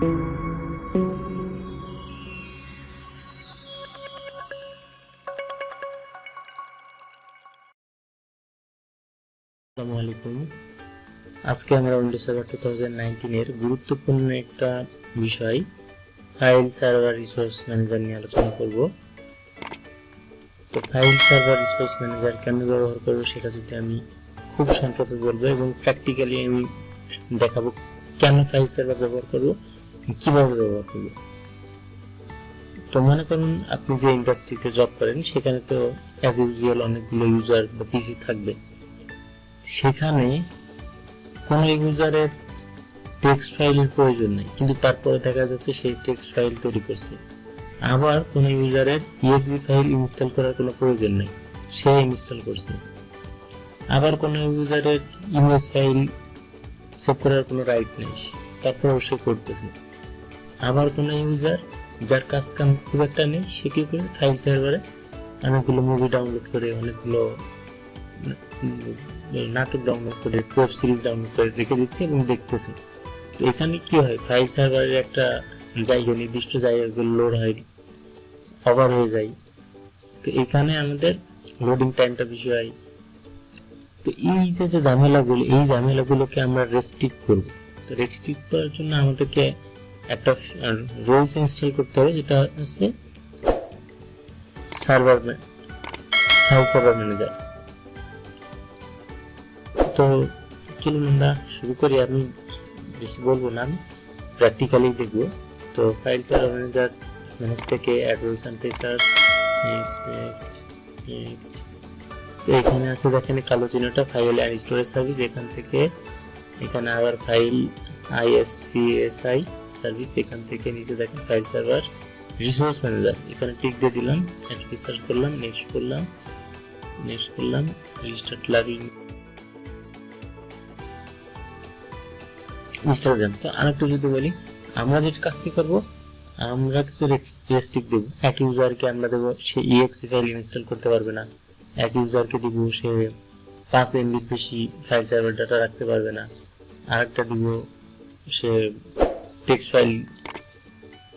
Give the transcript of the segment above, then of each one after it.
আসসালামু আলাইকুম। আজকে আমরা উইন্ডোজ সার্ভার 2019 এর গুরুত্বপূর্ণ একটা বিষয় ফাইল সার্ভার রিসোর্স ম্যানেজার নিয়ে আলোচনা করব। তো ফাইল সার্ভার রিসোর্স ম্যানেজার কেন ব্যবহার করব সেটা যদি আমি খুব সংক্ষেপে বলবো এবং প্র্যাকটিক্যালি আমি দেখাবো কেন ফাইল সার্ভার ব্যবহার করব, কিভাবে ব্যবহার করব। তো মনে করুন আপনি যে ইন্ডাস্ট্রিতে জব করেন সেখানে তো অ্যাজ ইউজুয়াল অনেকগুলো ইউজার বা পিসি থাকবে। সেখানে কোনো ইউজারের টেক্সট ফাইলের প্রয়োজন নেই, কিন্তু তারপরে দেখা যাচ্ছে সেই টেক্সট ফাইল তৈরি করছে। আবার কোনো ইউজারের exe ফাইল ইনস্টল করার কোনো প্রয়োজন নেই, সে ইনস্টল করছে। আবার কোনো ইউজারের ইমেজ ফাইল সেভ করার কোনো রাইট নেই, তারপরেও সে করতেছে। আবার কোনো ইউজার যার কাজ কাম খুব একটা নেই, সে কি করে ফাইল সার্ভারে অনেকগুলো মুভি ডাউনলোড করে, অনেকগুলো নাটক ডাউনলোড করে, ওয়েব সিরিজ ডাউনলোড করে রেখে দিচ্ছে এবং দেখতেছে। তো এখানে কি হয়, ফাইল সার্ভারের একটা জায়গা, নির্দিষ্ট জায়গাগুলো লোড হয়, ওভার হয়ে যায়। তো এখানে আমাদের লোডিং টাইমটা বেশি হয়। তো এই যে ঝামেলাগুলো, এই ঝামেলাগুলোকে আমরা রেস্ট্রিক্ট করব। তো রেস্ট্রিক্ট করার জন্য আমাদেরকে একটা রোলস ইনস্টল করতে হবে, যেটা হচ্ছে ফাইল সার্ভার ম্যানেজার। তো চলুন আমরা শুরু করি। আমি বেশি বলবো না, আমি প্র্যাকটিক্যালি দেখবো। তো ফাইল সার্ভার ম্যানেজার ম্যানেজ থেকে add roles and feature, next. তো এখানে আছে দেখেন কালো চিহ্নটা, ফাইল অ্যান্ড স্টোরেজ সার্ভিস। এখান থেকে এখানে আবার ফাইল ISCSI সার্ভিস। এখান থেকে নিচে দেখেন ফাইল সার্ভার রিসোর্স ম্যানেজার। এখানে টিক দিয়ে দিলাম, একটু রিসার্চ করলাম, নেক্সট করলাম, রিস্টার্ট লার্নিং ইনস্টল দেন। তো আরেকটু যদি বলি, আমরা যে কাজটি করব, আমরা কিছু রেস্ট্রিক্ট দেব। এক ইউজারকে আমরা দেবো সে exe ফাইল ইনস্টল করতে পারবে না, এক ইউজারকে দিব সে 5 MB বেশি ফাইল সার্ভার ডাটা রাখতে পারবে না, আরেকটা দিব সে টেক্সট ফাইল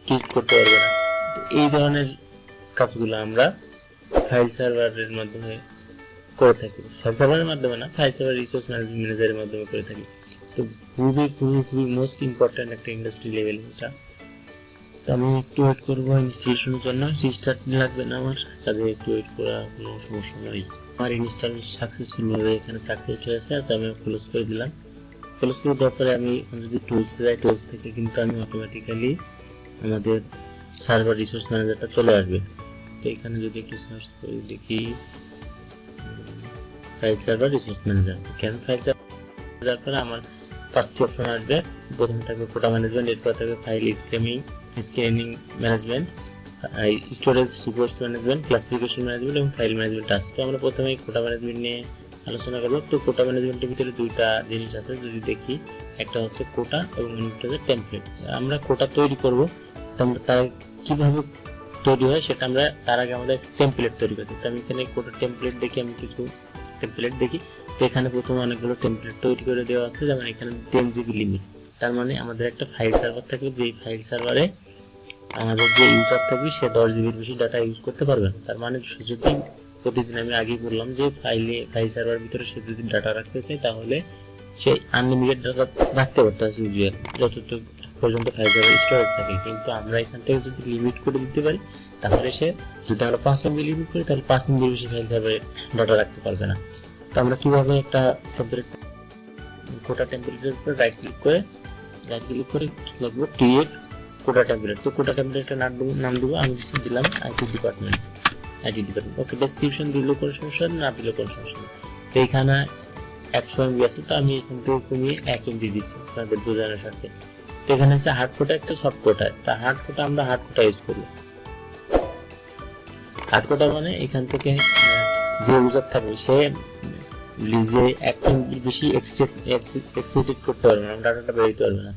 ক্লিক করতে পারবে না। তো এই ধরনের কাজগুলো আমরা ফাইল সার্ভারের মাধ্যমে করে থাকি। ফাইল সার্ভারের মাধ্যমে না, ফাইল সার্ভার রিসোর্স ম্যানেজারের মাধ্যমে করে থাকি। তো খুবই মোস্ট ইম্পর্টেন্ট একটা ইন্ডাস্ট্রি লেভেল এটা। তো আমি একটু ওয়েট করবো ইনস্টলেশনের জন্য। রিস্টার্ট লাগবে না আমার কাজে, একটু ওয়েট করা কোনো সমস্যা নেই। আমার ইনস্টল সাকসেসফুল ভাবে এখানে সাকসেস হয়েছে। তো আমি ক্লোজ করে দিলাম। ক্লোজ করে দেওয়ার পরে আমি এখন যদি টুলসে যাই, টুলস থেকে কিন্তু আমি অটোমেটিক্যালি আমাদের সার্ভার রিসোর্স ম্যানেজারটা চলে আসবে। তো এখানে যদি একটু সার্চ করে দেখি ফাইল সার্ভার রিসোর্স ম্যানেজার, এখানে ফাইল সার্ভার পরে আমার 5টি অপশন আসবে। প্রথমে থাকবে কোটা ম্যানেজমেন্ট, এরপর থাকবে file scanning management, storage reports management, classification management এবং ফাইল ম্যানেজমেন্ট টাস্ক। তো আমরা প্রথমে কোটা ম্যানেজমেন্ট নিয়ে আলোচনা করব। তো কোটা ম্যানেজমেন্টের ভিতরে দুইটা জিনিস আছে, যদি দেখি, একটা হচ্ছে কোটা এবং অন্যটা হচ্ছে টেমপ্লেট। আমরা কোটা তৈরি করব, তো আমরা তার কিভাবে তৈরি হয় সেটা আমরা তার আগে আমাদের টেমপ্লেট তৈরি করতে। তো আমি এখানে কোটা টেমপ্লেট দেখি, আমি কিছু টেমপ্লেট দেখি। তো এখানে প্রথমে অনেকগুলো টেমপ্লেট তৈরি করে দেওয়া আছে, যেমন এখানে 10 GB লিমিট। তার মানে আমাদের একটা ফাইল সার্ভার থাকবে, যেই ফাইল সার্ভারে আমাদের যে ইউজার থাকবে সে 10 GB বেশি ডাটা ইউজ করতে পারবে। তার মানে যদি প্রতিদিন, আমি আগেই বললাম যে ফাইল সার্ভার ভিতরে সে যদি ডাটা রাখতে চায় তাহলে সে আনলিমিটেড ডাটা রাখতে পারতো ইউজুয়াল, যতটুকু পর্যন্ত ফাইল সার্ভার স্টোরেজ থাকে। কিন্তু আমরা এখান থেকে যদি লিমিট করে দিতে পারি, তাহলে সে, যদি আমরা 5 MB লিমিট করি, তাহলে 5 MB বেশি ফাইল সার্ভারে ডাটা রাখতে পারবে না। তো আমরা কিভাবে একটা কোটা টেমপ্লেটের উপর রাইট ক্লিক করে লিখবো ক্রিয়েট কোটা টেমপ্লেট। তো কোটা টেমপ্লেটের নাম দেবো, আমি দিলাম আইটি ডিপার্টমেন্ট। ওকে, ডেসক্রিপশন দিলেও কোনো সমস্যা না, দিলেও কোনো সমস্যা নেই। তো এখানে 100 MB আছে, তো আমি এখান থেকে কমিয়ে 1 MB দিচ্ছি আপনাদের বোঝানোর সাথে। তো এখানে আছে হার্ড কোটা, একটা সফট কোটা। তা হার্ড কোটা আমরা হার্ড কোটা ইউজ করি। হার্ড কোটা মানে এখান থেকে যে ইউজার থাকবে সে লিজে 1 MB বেশি এক্সিড করতে পারবে না, ডাটাটা বের করতে পারবে না।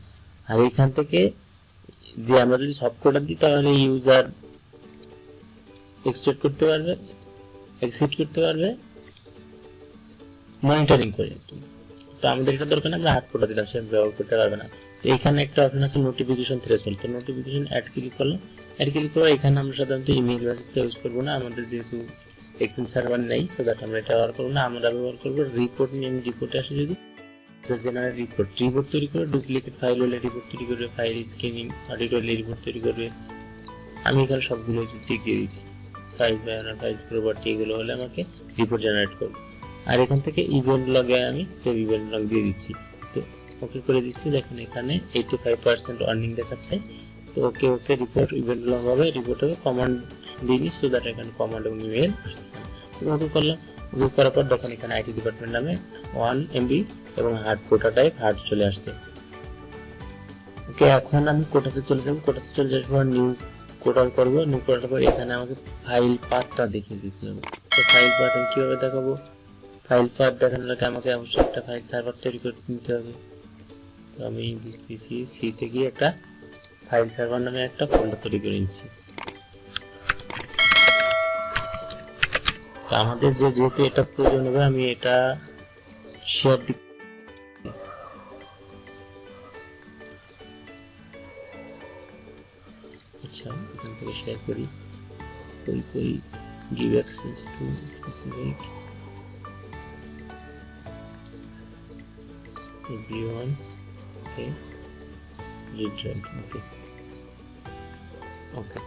আর এখান থেকে যে আমরা যদি সফট কোটা দিই, তাহলে ইউজার এক্সিড করতে পারবে মনিটরিং করে। তো আমাদের এটা দরকার না, আমরা হার্ড কোটা দিলাম, সে ব্যবহার করতে পারবে না। এখানে একটা অপশন আছে নোটিফিকেশন থ্রেশহোল্ড। তো নোটিফিকেশন অ্যাড ক্লিক করলাম, অ্যাড ক্লিক করে এখানে আমরা সাধারণত ইমেল মেসেজটা ইউজ করবো না, আমাদের যেহেতু এক্সেল সার্ভার নেই, সো দ্যাট আমরা এটা ব্যবহার করবো না। আমরা ব্যবহার করবো রিপোর্ট নিয়ে। আমি রিপোর্টে আসি, যদি জেনারেল রিপোর্ট তৈরি করে ডুপ্লিকেট ফাইল হলে রিপোর্ট তৈরি করবে, ফাইল স্ক্যানিং অডিট হলে রিপোর্ট তৈরি করবে। আমি এখানে সবগুলো দিয়ে দিচ্ছি, ফাইল প্রপার্টি এগুলো হলে আমাকে রিপোর্ট জেনারেট করবে। আর এখান থেকে ইভেন্ট লগে আমি সেভ ইভেন্ট লগ দিয়ে দিচ্ছি। তো ওকে করে দিচ্ছি, দেখেন এখানে 85% আর্নিং দেখাচ্ছে। তো ওকে রিপোর্ট ইভেন্ট লগ হবে, রিপোর্ট হবে, কমান্ড দিই সো দ্যাট এখানে কমান্ড এবং ইমেল আসতেছে না। তো ওকে করলাম, ওকে করার পর দেখেন এখানে আইটি ডিপার্টমেন্ট নামে 1 MB এবং হার্ড কোটা টাইপ হার্ড চলে আসছে। ওকে, এখন আমি কোটাতে চলে যাব। কোটাতে চলে যাওয়ার পর নিউ কোটা করব। নিউ কোটার পর এখানে আমাকে ফাইল পাথটা দেখিয়ে দিতে হবে। তো ফাইল পাথ আমি কিভাবে দেখাবো? ফাইল পাথ দেখানোর লাগে আমাকে অবশ্যই একটা ফাইল সার্ভার তৈরি করে নিতে হবে। তো আমি দিস পিসি সি তে গিয়ে একটা ফাইল সার্ভার নামে একটা ফোল্ডার তৈরি করে নিচ্ছি। তো আমাদের যেহেতু এটা প্রয়োজন হবে, আমি এটা শেয়ার দিই। আচ্ছা, এখান থেকে শেয়ার করি, give access to specific everyone. Okay, read right. Okay.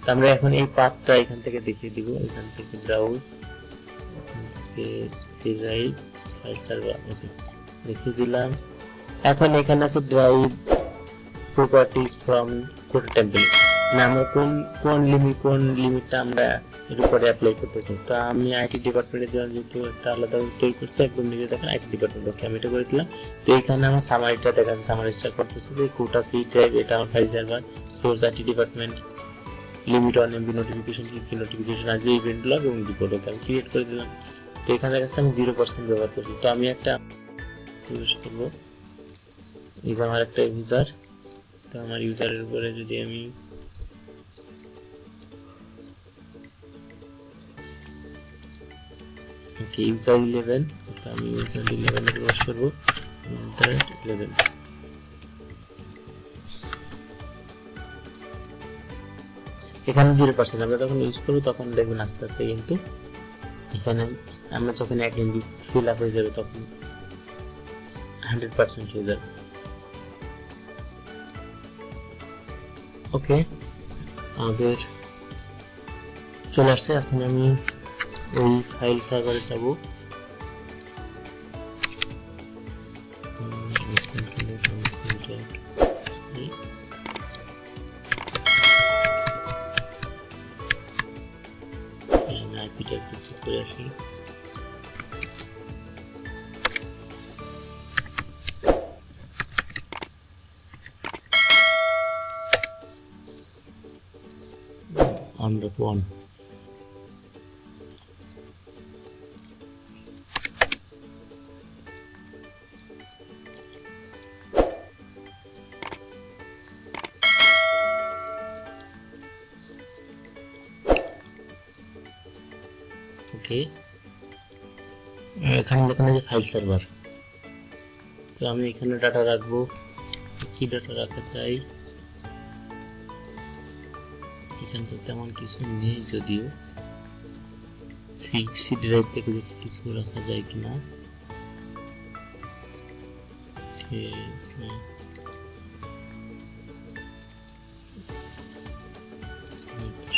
তো আমরা এখন এই পাথটা এখান থেকে দেখিয়ে দিব। এখান থেকে ব্রাউজ, এখান থেকে সি ড্রাইভ, ফাইল সার্ভার, ওকে দেখিয়ে দিলাম। এখন এখানে আছে drive properties from code template, মানে আমরা কোন লিমিটটা আমরা এর উপরে অ্যাপ্লাই করতেছি। তো আমি আইটি ডিপার্টমেন্টের জন্য যেহেতু একটা আলাদা তৈরি করছি, একদম নিজে দেখেন আইটি ডিপার্টমেন্ট, ওকে আমি এটা করে দিলাম। তো এখানে আমার সামারিটা দেখা যাচ্ছে, সামারি স্টার করতেছে যে কোটা সি ড্রাইভ, এটা আমার file server, source IT department, limit 1 MB, notification কি নোটিফিকেশন আসবে, ইভেন্ট লগ এবং রিপোর্ট, ওকে আমি ক্রিয়েট করে দিলাম। তো এখানে দেখা যাচ্ছে আমি 0% ব্যবহার করছি। তো আমি একটা ইউজ করবো, এই যে আমার একটা ইউজার। তো আমার ইউজারের উপরে যদি আমি ওকে ইউজার 11, তো আমি ইউজার 11 এ প্রবেশ করব, ইউজার 11। এখানে 0% আমরা যখন ইউজ করব তখন দেখবেন আস্তে আস্তে কিন্তু এখানে আমরা যখন 1 MB ফিল আপ হয়ে যাবে তখন 100% হয়ে যাবে। ওকে, আমাদের চলে আসছে। এখন আমি ওই ফাইল সার্ভারে যাব। আইপিটা একটু চেক করে আসি। আমরা 1 ওকে, এখানে দেখেন যে ফাইল সার্ভার। তো আমি এখানে ডাটা রাখবো, কি ডাটা রাখা চাই, এখানে তো তেমন কিছু নেই, যদিও সি ড্রাইভ থেকে দেখি কিছু রাখা যায় কিনা। ঠিক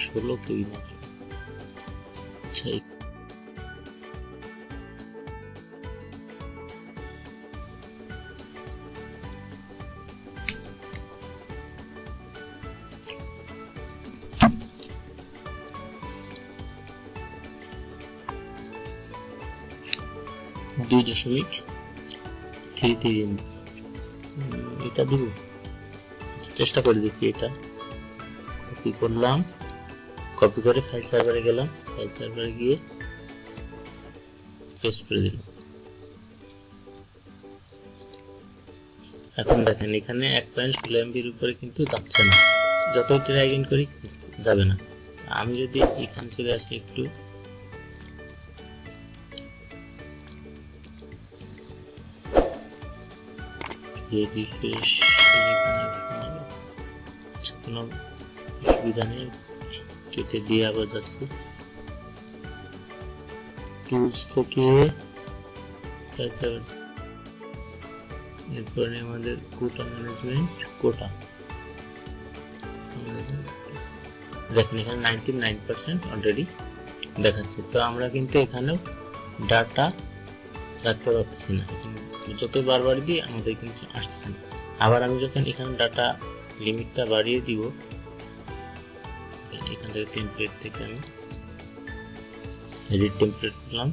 16 কেবি মাত্র। আচ্ছা, দুই দশমিক 33 MB এটা দিব, চেষ্টা করে দেখি। এটা কপি করলাম, কপি করে ফাইল সার্ভারে গেলাম, ফাইল সার্ভারে গিয়ে পেস্ট করে দিলাম। এখন দেখেন এখানে 1.16 MB এর উপরে কিন্তু যাচ্ছে না, যতই ড্র্যাগ করি যাবে না। আমি যদি এখানে চলে আসি একটু, যে রিফ্রেশ কোনো অসুবিধা নেই, কেটে দিয়ে আবার যাচ্ছি টুলস থেকে। এরপরে আমাদের কোটা ম্যানেজমেন্ট, কোটা দেখেন এখানে 99% অলরেডি দেখাচ্ছে। তো আমরা কিন্তু এখানেও ডাটা রাখতে পারতেছি না, যত বারবার দিই আমাদের কিন্তু আসতেছে না। আবার আমি যখন এখানে ডাটা লিমিটটা বাড়িয়ে দিব, এখান থেকে টেমপ্লেট থেকে আমি এডিট টেমপ্লেট করলাম,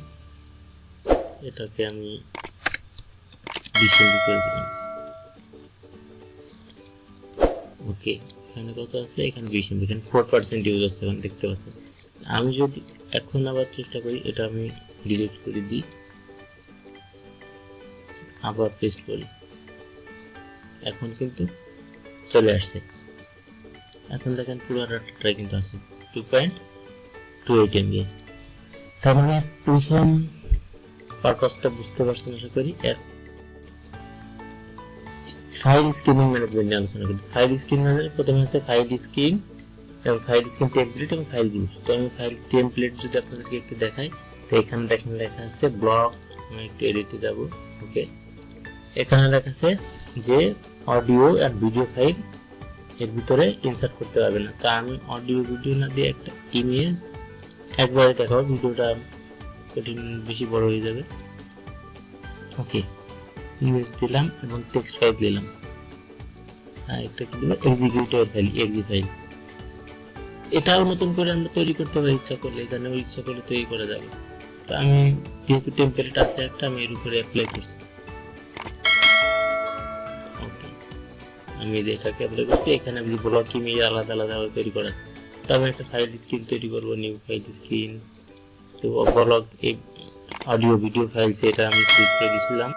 এটাকে আমি 20 MB করে দিলাম। ওকে, এখানে কত আছে? এখানে 20 MB, এখানে 4% ইউজ হচ্ছে, এখন দেখতে পাচ্ছেন। আমি যদি এখন আবার চেষ্টা করি, এটা আমি ডিলিট করে দিই, আবার পেস্ট করি, এখন কিন্তু চলে আসছে। এখন দেখেন পুরো ডাটাটাই কিন্তু আছে 2.28 MB। তার মানে প্রথম পারপাসটা বুঝতে পারছেন আশা করি। ফাইল স্ক্রিনিং ম্যানেজমেন্ট নিয়ে আলোচনা করি। ফাইল স্ক্রিন ম্যানেজমেন্ট প্রথমে আছে ফাইল স্ক্রিন এবং ফাইল স্ক্রিন টেমপ্লেট এবং ফাইল গ্রুপস। তো আমি ফাইল টেমপ্লেট যদি আপনাদেরকে একটু দেখাই, তো এখানে দেখেন লেখা আছে ব্লক, আমি একটু এডিটে যাব। ওকে, এখানে লেখা আছে যে অডিও আর ভিডিও ফাইল এর ভিতরে ইনসার্ট করতে পারবে না। তা আমি অডিও ভিডিও না দিয়ে একটা ইমেজ একবারে দেখাবো, ভিডিওটা কঠিন বেশি বড় হয়ে যাবে। ওকে, ইমেজ দিলাম এবং টেক্সট ফাইল দিলাম, আর একটা কি দেব, এক্সিকিউটর ফাইল, এক্সি ফাইল। এটাও নতুন করে আমরা তৈরি করতে পারি ইচ্ছা করলে, এখানেও ইচ্ছা করলে তৈরি করা যাবে। তো আমি যেহেতু টেমপ্লেট আছে একটা, আমি এর উপরে অ্যাপ্লাই করছি। ওকে, আমি এটাকে অ্যাপ্লাই করছি। এখানে আমি ব্লক ইমেজ আলাদা আলাদা তৈরি করা আছে। তো আমি একটা ফাইল স্ক্রিন তৈরি করবো, নিউ ফাইল স্ক্রিন। তো ব্লক এই অডিও ভিডিও ফাইল সেটা আমি সিলেক্ট করে দিয়েছিলাম।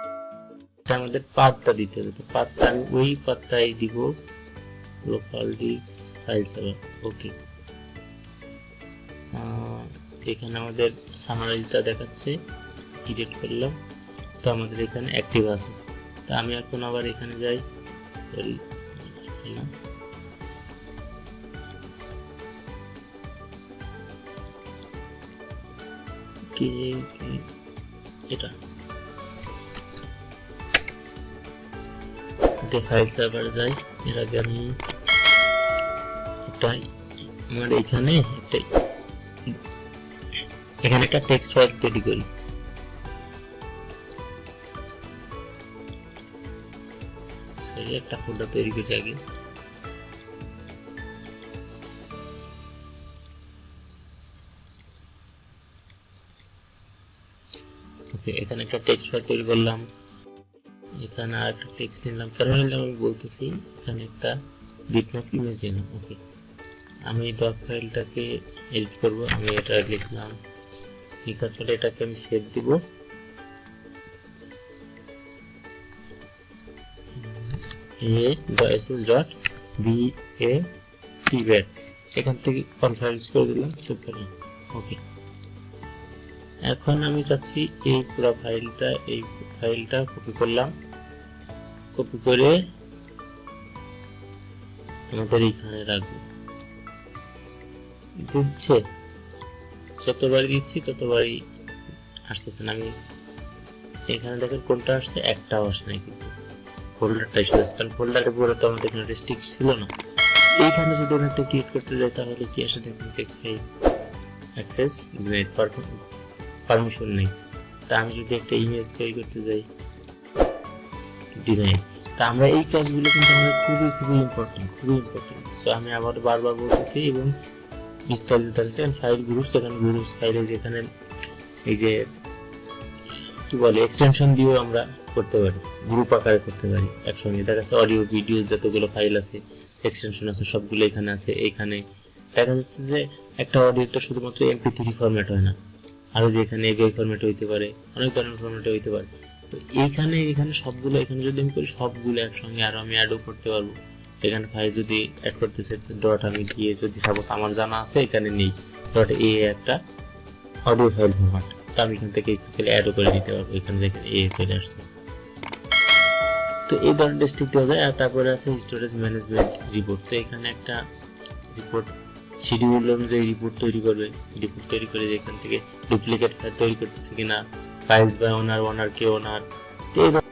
এটা আমাদের পাথটা দিতে হবে, তো পাথটা আমি ওই পাথটাই দিব, লোকাল ডিস্ক ফাইল সার্ভার। ওকে, এখানে আমাদের সামারাইজটা দেখাচ্ছে, ক্রিয়েট করলাম। তো আমাদের এখানে অ্যাক্টিভ আছে। তো আমি এখন আবার এখানে যাই, সরি না, এটা ফাইল সার্ভার যাই। এর আগে আমি একটা আমার এখানে একটা টেক্সট ফাইল তৈরি করি। একটা ফোল্ডার তৈরি করি আগে। ওকে, এখানে একটা টেক্সট ফাইল তৈরি করলাম, এখানে আর একটা টেক্সট নিলাম, কারণ আমি বলতেছি এখানে একটা বিটম্যাপ ইমেজ নিলাম। ওকে, আমি ডক ফাইলটাকে এডিট করব, আমি এটা লিখলাম, লেখার পরে এটাকে আমি সেভ দিব। a.ss.bat এখান থেকে কনফারেন্স করে দিলাম, সেভ করলাম। ওকে, এখন আমি চাচ্ছি এই পুরো ফাইলটা কপি করলাম, কপি করে আমাদের এখানে রাখবো। দিচ্ছে, যতবারই দিচ্ছি ততবারই আসতেছে না। আমি এখানে দেখেন কোনটা আসছে, একটাও আসে নাই, কিন্তু ফোল্ডারটাই চলে আসছে, কারণ ফোল্ডারের পুরো তো আমাদের এখানে রেস্ট্রিক্ট ছিল না। এইখানে যদি আমি একটা ক্রিয়েট করতে যাই, তাহলে কি আসে দেখুন, টেক্সট ফাইল অ্যাক্সেস পারমিশন নেই। তা আমি যদি একটা ইমেজ তৈরি করতে যাই, ডিজাইন, তা আমরা এই কাজগুলো কিন্তু আমাদের খুবই ইম্পর্টেন্ট। সো আমি আবার বারবার বলতেছি এবং বিস্তারিত দেখাচ্ছি। ফাইল গ্রুপস, এখানে গ্রুপস ফাইলে যেখানে এই যে কি বলে এক্সটেনশন দিয়েও আমরা করতে পারি, গ্রুপ আকারে করতে পারি একসঙ্গে। দেখা যাচ্ছে অডিও ভিডিও যতগুলো ফাইল আছে, এক্সটেনশন আছে, সবগুলো এখানে আছে। এখানে দেখা যাচ্ছে যে একটা অডিওটা শুধুমাত্র MP3 ফরম্যাট হয় না, আরো যে এখানে AVI ফরম্যাট হইতে পারে, অনেক ধরনের ফরম্যাটে হইতে পারে। তো এখানে সবগুলো, এখানে যদি আমি করি সবগুলো একসঙ্গে, আর আমি অ্যাডও করতে পারবো। এখানে ফাইল যদি অ্যাড করতে চাই, ডট আমি দিয়ে, যদি সাপোজ আমার জানা আছে এখানে নেই, ডট এ একটা অডিও ফাইল ফরম্যাট, তো আমি এখান থেকে স্পেশালি অ্যাডও করে দিতে পারবো। এখানে দেখেন এ চলে আসছে। তো তো এই ধরনের স্টিক দেওয়া যায়। আর তারপরে আছে স্টোরেজ ম্যানেজমেন্ট রিপোর্ট। তো এখানে একটা রিপোর্ট শিডিউল অনুযায়ী রিপোর্ট তৈরি করবে। রিপোর্ট তৈরি করে এখান থেকে ডুপ্লিকেট ফাইল তৈরি করতেছে কিনা, ফাইলস বাই ওনার কে ওনার, তো এইভাবে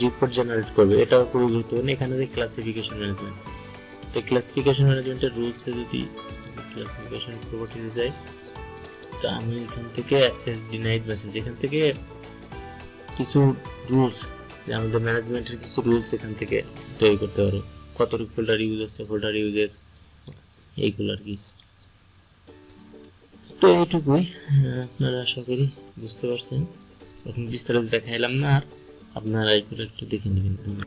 রিপোর্ট জেনারেট করবে। এটাও খুবই গুরুত্বপূর্ণ। এখানে যে ক্লাসিফিকেশন ম্যানেজমেন্ট, তো ক্লাসিফিকেশন ম্যানেজমেন্টের রুলসে যদি ক্লাসিফিকেশন প্রপার্টিতে যাই, তো আমি এখান থেকে অ্যাক্সেস ডিনাইড মেসেজ, এখান থেকে কিছু রুলস, যে আমাদের ম্যানেজমেন্টের কিছু রুলস এখান থেকে তৈরি করতে পারো। কতটুকু ফোল্ডার ইউজ হচ্ছে, ফোল্ডার ইউজেস, এইগুলো আর কি। তো এইটুকুই, আপনারা আশা করি বুঝতে পারছেন। এখন বিস্তারিত দেখাইলাম না, আর আপনারা এইগুলো একটু দেখে নেবেন।